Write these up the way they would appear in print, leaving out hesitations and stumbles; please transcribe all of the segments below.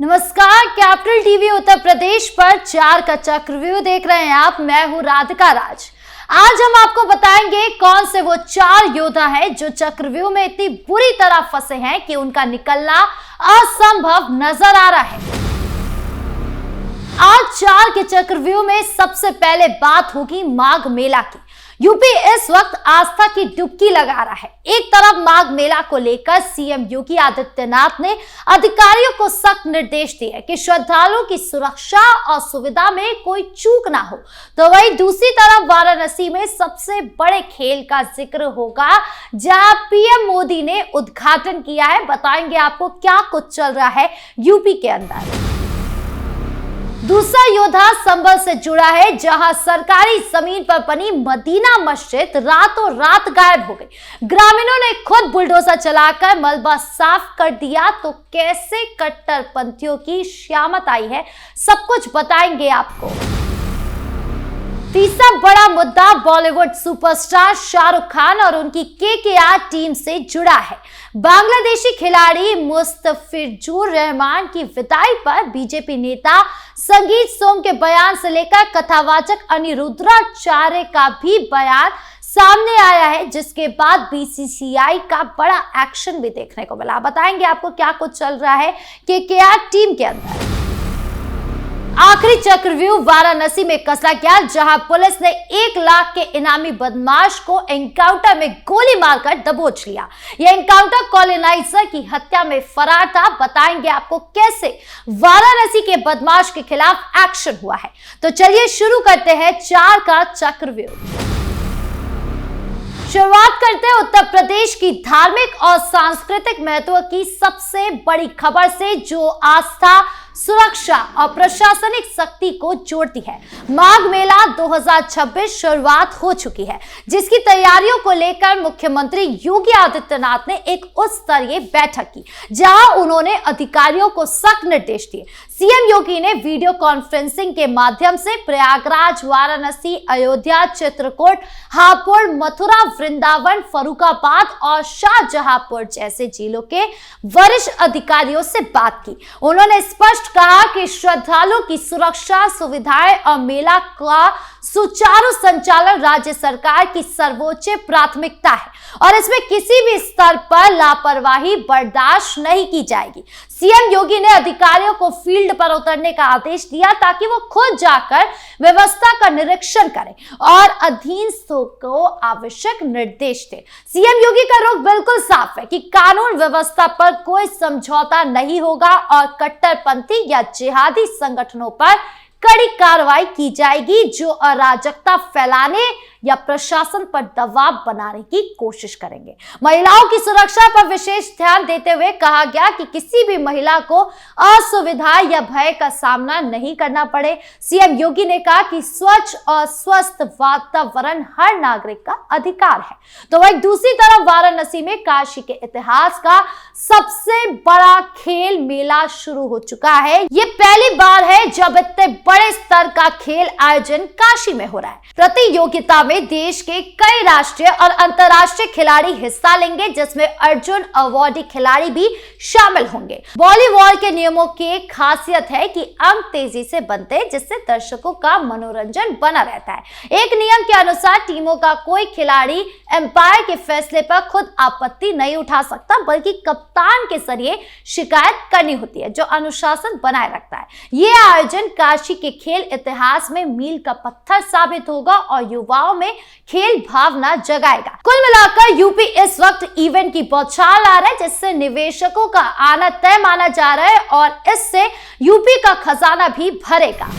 नमस्कार, capital TV Uttar Pradesh पर 4 का चक्रव्यूह देख रहे हैं आप। मैं हूं राधिका राज। आज हम आपको बताएंगे कौन से वो 4 योद्धा हैं जो चक्रव्यूह में इतनी बुरी तरह फंसे हैं कि उनका निकलना असंभव नजर आ रहा है। आज 4 के चक्रव्यूह में सबसे पहले बात होगी माघ मेला की। यूपी इस वक्त आस्था की डुबकी लगा रहा है। एक तरफ माघ मेला को लेकर सीएम योगी आदित्यनाथ ने अधिकारियों को सख्त निर्देश दिए कि श्रद्धालुओं की सुरक्षा और सुविधा में कोई चूक ना हो, तो वहीं दूसरी तरफ वाराणसी में सबसे बड़े खेल का जिक्र होगा, जहां पीएम मोदी ने उद्घाटन किया है। बताएंगे आपको क्या कुछ चल रहा है यूपी के अंदर। दूसरा योद्धा संभल से जुड़ा है, जहां सरकारी जमीन पर बनी मदीना मस्जिद रातों रात गायब हो गई। ग्रामीणों ने खुद बुलडोजर चलाकर मलबा साफ कर दिया, तो कैसे कट्टरपंथियों की शामत आई है, सब कुछ बताएंगे आपको। तीसरा बड़ा मुद्दा बॉलीवुड सुपरस्टार शाहरुख खान और उनकी केकेआर टीम से जुड़ा है। बांग्लादेशी खिलाड़ी मुस्तफिजुर रहमान की विदाई पर बीजेपी नेता संगीत सोम के बयान से लेकर कथावाचक अनिरुद्धाचार्य का भी बयान सामने आया है, जिसके बाद बीसीसीआई का बड़ा एक्शन भी देखने को मिला। बताएंगे आपको क्या कुछ चल रहा है केकेआर टीम के अंदर। आखिरी चक्रव्यूह वाराणसी में कसा गया, जहां पुलिस ने 1 लाख के इनामी बदमाश को एनकाउंटर में गोली मारकर दबोच लिया। यह एनकाउंटर कॉलोनाइजर की हत्या में फरार था। बताएंगे आपको कैसे वाराणसी के बदमाश के खिलाफ एक्शन हुआ है। तो चलिए शुरू करते हैं 4 का चक्रव्यूह। शुरुआत करते हैं उत्तर प्रदेश की धार्मिक और सांस्कृतिक महत्व की सबसे बड़ी खबर से, जो आस्था, सुरक्षा और प्रशासनिक शक्ति को जोड़ती है। माघ मेला 2026 शुरुआत हो चुकी है, जिसकी तैयारियों को लेकर मुख्यमंत्री योगी आदित्यनाथ ने एक उच्च स्तरीय बैठक की, जहां उन्होंने अधिकारियों को सख्त निर्देश दिए। सीएम योगी ने वीडियो कॉन्फ्रेंसिंग के माध्यम से प्रयागराज, वाराणसी, अयोध्या, चित्रकूट, हापुड़, मथुरा, वृंदावन, फर्रुखाबाद और शाहजहांपुर जैसे जिलों के वरिष्ठ अधिकारियों से बात की। उन्होंने स्पष्ट कहा कि श्रद्धालुओं की सुरक्षा, सुविधाएं और मेला का सुचारू संचालन राज्य सरकार की सर्वोच्च प्राथमिकता है और इसमें किसी भी स्तर पर लापरवाही बर्दाश्त नहीं की जाएगी। सीएम योगी ने अधिकारियों को फील्ड पर उतरने का आदेश दिया, ताकि वो खुद जाकर व्यवस्था का निरीक्षण करें और अधीनस्थों को आवश्यक निर्देश दें। सीएम योगी का रुख बिल्कुल साफ है कि कानून व्यवस्था पर कोई समझौता नहीं होगा और कट्टरपंथी या जिहादी संगठनों पर कड़ी कार्रवाई की जाएगी, जो अराजकता फैलाने या प्रशासन पर दबाव बनाने की कोशिश करेंगे। महिलाओं की सुरक्षा पर विशेष ध्यान देते हुए कहा गया कि किसी भी महिला को असुविधा या भय का सामना नहीं करना पड़े। सीएम योगी ने कहा कि स्वच्छ और स्वस्थ वातावरण हर नागरिक का अधिकार है। तो वहीं दूसरी तरफ वाराणसी में काशी के इतिहास का सबसे बड़ा खेल मेला शुरू हो चुका है। ये पहली बार है जब इतने बड़े स्तर का खेल आयोजन काशी में हो रहा है। प्रतियोगिता में देश के कई राष्ट्रीय और अंतर्राष्ट्रीय खिलाड़ी हिस्सा लेंगे, जिसमें अर्जुन अवार्डी खिलाड़ी भी शामिल होंगे। वॉलीबॉल के नियमों की खासियत है कि अंक तेजी से बनते हैं, जिससे दर्शकों का मनोरंजन बना रहता है। एक नियम के अनुसार टीमों का कोई खिलाड़ी एम्पायर के फैसले पर खुद आपत्ति नहीं उठा सकता, बल्कि कप्तान के जरिए शिकायत करनी होती है, जो अनुशासन बनाए रखता है। यह आयोजन काशी के खेल इतिहास में मील का पत्थर साबित होगा और युवाओं में खेल भावना जगाएगा। कुल मिलाकर यूपी इस वक्त इवेंट की बौछार आ रहा है, जिससे निवेशकों का आना तय माना जा रहा है और इससे यूपी का खजाना भी भरेगा।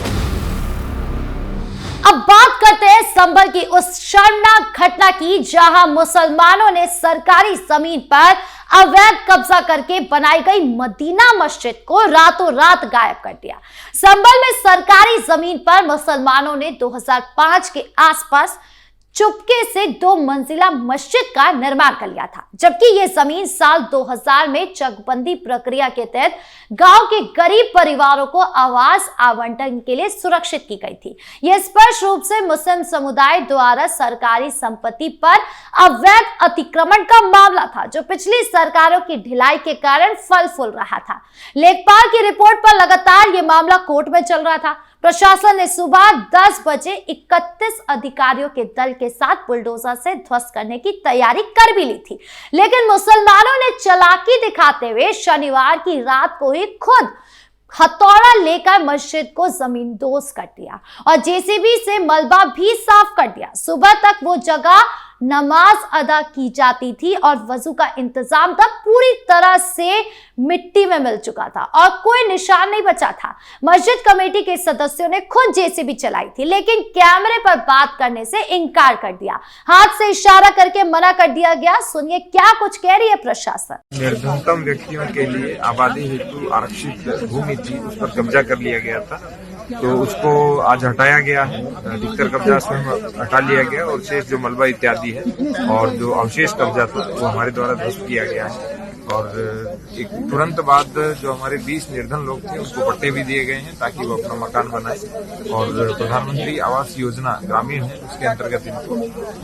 अब बात करते हैं संभल की उस शर्मनाक घटना की, जहां मुसलमानों ने सरकारी जमीन पर अवैध कब्जा करके बनाई गई मदीना मस्जिद को रातों रात गायब कर दिया। संभल में सरकारी जमीन पर मुसलमानों ने 2005 के आसपास चुपके से 2 मंजिला मस्जिद का निर्माण कर लिया था, जबकि यह जमीन साल 2000 में चकबंदी प्रक्रिया के तहत गांव के गरीब परिवारों को आवास आवंटन के लिए सुरक्षित की गई थी। यह स्पष्ट रूप से मुस्लिम समुदाय द्वारा सरकारी संपत्ति पर अवैध अतिक्रमण का मामला था, जो पिछली सरकारों की ढिलाई के कारण फल फूल रहा था। लेखपाल की रिपोर्ट पर लगातार यह मामला कोर्ट में चल रहा था। प्रशासन ने सुबह 10 बजे 31 अधिकारियों के दल के साथ बुलडोजर से ध्वस्त करने की तैयारी कर भी ली थी, लेकिन मुसलमानों ने चालाकी दिखाते हुए शनिवार की रात को ही खुद हथौड़ा लेकर मस्जिद को जमींदोज कर दिया और जेसीबी से मलबा भी साफ कर दिया। सुबह तक वो जगह नमाज अदा की जाती थी और वजू का इंतजाम तब पूरी तरह से मिट्टी में मिल चुका था और कोई निशान नहीं बचा था। मस्जिद कमेटी के सदस्यों ने खुद जेसीबी चलाई थी, लेकिन कैमरे पर बात करने से इनकार कर दिया। हाथ से इशारा करके मना कर दिया गया। सुनिए क्या कुछ कह रही है प्रशासन। निर्धनतम व्यक्तियों के लिए आबादी हेतु आरक्षित भूमि थी, उस पर कब्जा कर लिया गया था, तो उसको आज हटाया गया है। अधिकतर कब्जा स्वयं हटा लिया गया और शेष जो मलबा इत्यादि है और जो अवशेष कब्जा था वो हमारे द्वारा ध्वस्त किया गया है। और एक तुरंत बाद जो हमारे 20 निर्धन लोग थे उनको पट्टे भी दिए गए हैं ताकि वो अपना मकान बनाए और प्रधानमंत्री आवास योजना ग्रामीण है उसके अंतर्गत इनको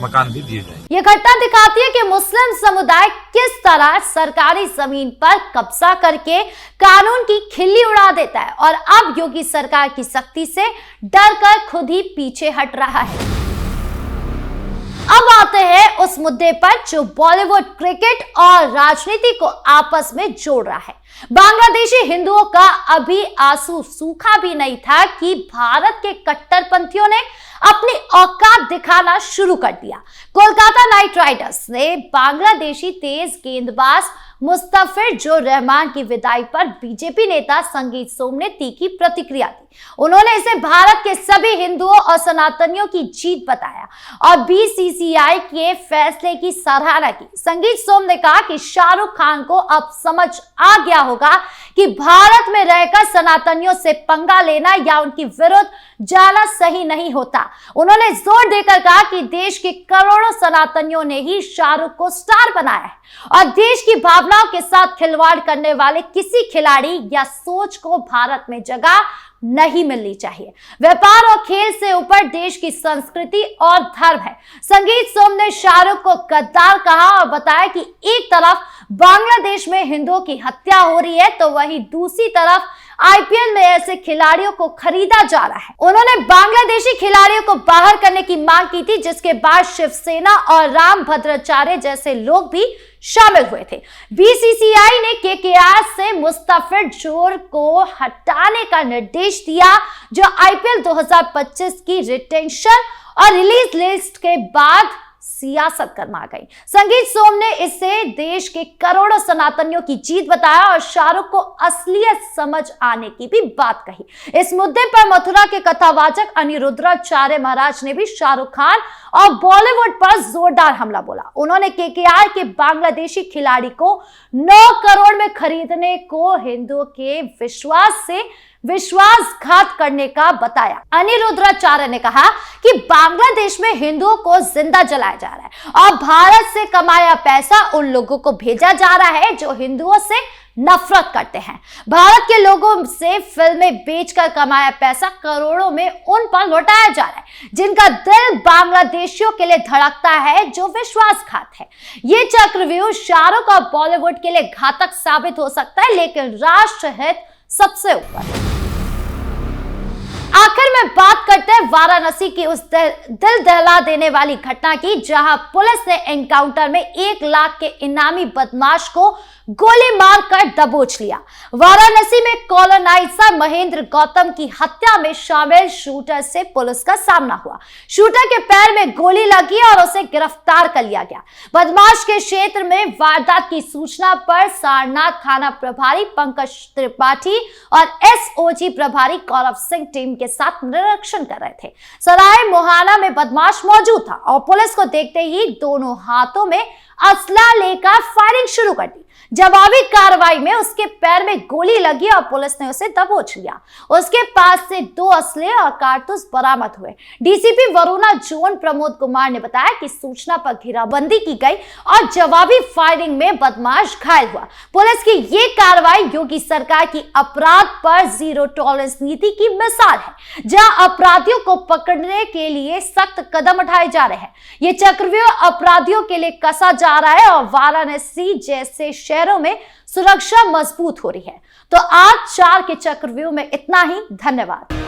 मकान भी दिए जाए। ये घटना दिखाती है कि मुस्लिम समुदाय किस तरह सरकारी जमीन पर कब्जा करके कानून की खिल्ली उड़ा देता है और अब योगी सरकार की सख्ती से डर कर खुद ही पीछे हट रहा है। अब आते हैं उस मुद्दे पर जो बॉलीवुड, क्रिकेट और राजनीति को आपस में जोड़ रहा है। बांग्लादेशी हिंदुओं का अभी आंसू सूखा भी नहीं था कि भारत के कट्टरपंथियों ने अपनी औकात दिखाना शुरू कर दिया। कोलकाता नाइट राइडर्स ने बांग्लादेशी तेज गेंदबाज मुस्तफिजुर रहमान की विदाई पर बीजेपी नेता संगीत सोम ने तीखी प्रतिक्रिया दी। उन्होंने इसे भारत के सभी हिंदुओं और सनातनियों की जीत बताया और बीसीसीआई के फैसले की सराहना की। संगीत सोम ने कहा कि शाहरुख खान को अब समझ आ गया होगा कि भारत में रहकर सनातनियों से पंगा लेना या उनकी विरुद्ध जाना सही नहीं होता। उन्होंने जोर देकर कहा कि देश के करोड़ों सनातनियों ने ही शाहरुख को स्टार बनाया है और देश की भावनाओं के साथ खिलवाड़ करने वाले किसी खिलाड़ी या सोच को भारत में जगह नहीं मिलनी चाहिए। व्यापार और खेल से ऊपर देश की संस्कृति और धर्म है। संगीत सोम ने शाहरुख को गद्दार कहा और बताया कि एक तरफ बांग्लादेश में हिंदुओं की हत्या हो रही है तो वहीं दूसरी तरफ आईपीएल में ऐसे खिलाड़ियों को खरीदा जा रहा है। उन्होंने बांग्लादेशी खिलाड़ियों को बाहर करने की मांग की थी, जिसके बाद शिवसेना और राम भद्राचार्य जैसे लोग भी शामिल हुए थे। बीसीसीआई ने केकेआर से मुस्तफिजुर को हटाने का निर्देश दिया, जो आईपीएल 2025 की रिटेंशन और रिलीज लिस्ट के बाद सियासत गरमा गई। संगीत सोम ने इसे देश के करोड़ों सनातनियों की जीत बताया और शाहरुख को असलियत समझ आने की भी बात कही। इस मुद्दे पर मथुरा के कथावाचक अनिरुद्धाचार्य महाराज ने भी शाहरुख खान और बॉलीवुड पर जोरदार हमला बोला। उन्होंने केकेआर के बांग्लादेशी खिलाड़ी को 9 करोड़ में खरीदने को हिंदुओं के विश्वास से विश्वासघात करने का बताया। अनिरुद्धाचार्य ने कहा कि बांग्लादेश में हिंदुओं को जिंदा जलाया जा रहा है और भारत से कमाया पैसा उन लोगों को भेजा जा रहा है जो हिंदुओं से नफरत करते हैं। भारत के लोगों से फिल्में बेचकर कमाया पैसा करोड़ों में उन पर लौटाया जा रहा है जिनका दिल बांग्लादेशियों के लिए धड़कता है, जो विश्वासघात है। ये चक्रव्यूह शाहरुख और बॉलीवुड के लिए घातक साबित हो सकता है, लेकिन राष्ट्र हित सबसे ऊपर। आखिर में बात करते हैं वाराणसी की उस दिल दहला देने वाली घटना की, जहां पुलिस ने एनकाउंटर में 1 लाख के इनामी बदमाश को गोली मारकर दबोच लिया। वाराणसी में कॉलोनाइजर महेंद्र गौतम की हत्या में शामिल शूटर से पुलिस का सामना हुआ। शूटर के पैर में गोली लगी और उसे गिरफ्तार कर लिया गया। बदमाश के क्षेत्र में वारदात की सूचना पर सारनाथ थाना प्रभारी पंकज त्रिपाठी और एसओजी प्रभारी गौरव सिंह टीम के साथ निरीक्षण कर रहे थे। सराय मोहाना में बदमाश मौजूद था और पुलिस को देखते ही दोनों हाथों में असला लेकर फायरिंग शुरू कर दी। जवाबी कार्रवाई में उसके पैर में गोली लगी और पुलिस ने उसे दबोच लिया। उसके पास से 2 असले और कारतूस बरामद हुए। डीसीपी वरुणा जोन प्रमोद कुमार ने बताया कि सूचना पर घेराबंदी की गई और जवाबी फायरिंग में बदमाश घायल हुआ। पुलिस की ये कार्रवाई योगी सरकार की अपराध पर जीरो टॉलरेंस नीति की मिसाल है, जहां अपराधियों को पकड़ने के लिए सख्त कदम उठाए जा रहे हैं। ये चक्रव्यूह अपराधियों के लिए कसा जा रहा है और वाराणसी जैसे शहरों में सुरक्षा मजबूत हो रही है। तो आज 4 के चक्रव्यूह में इतना ही। धन्यवाद।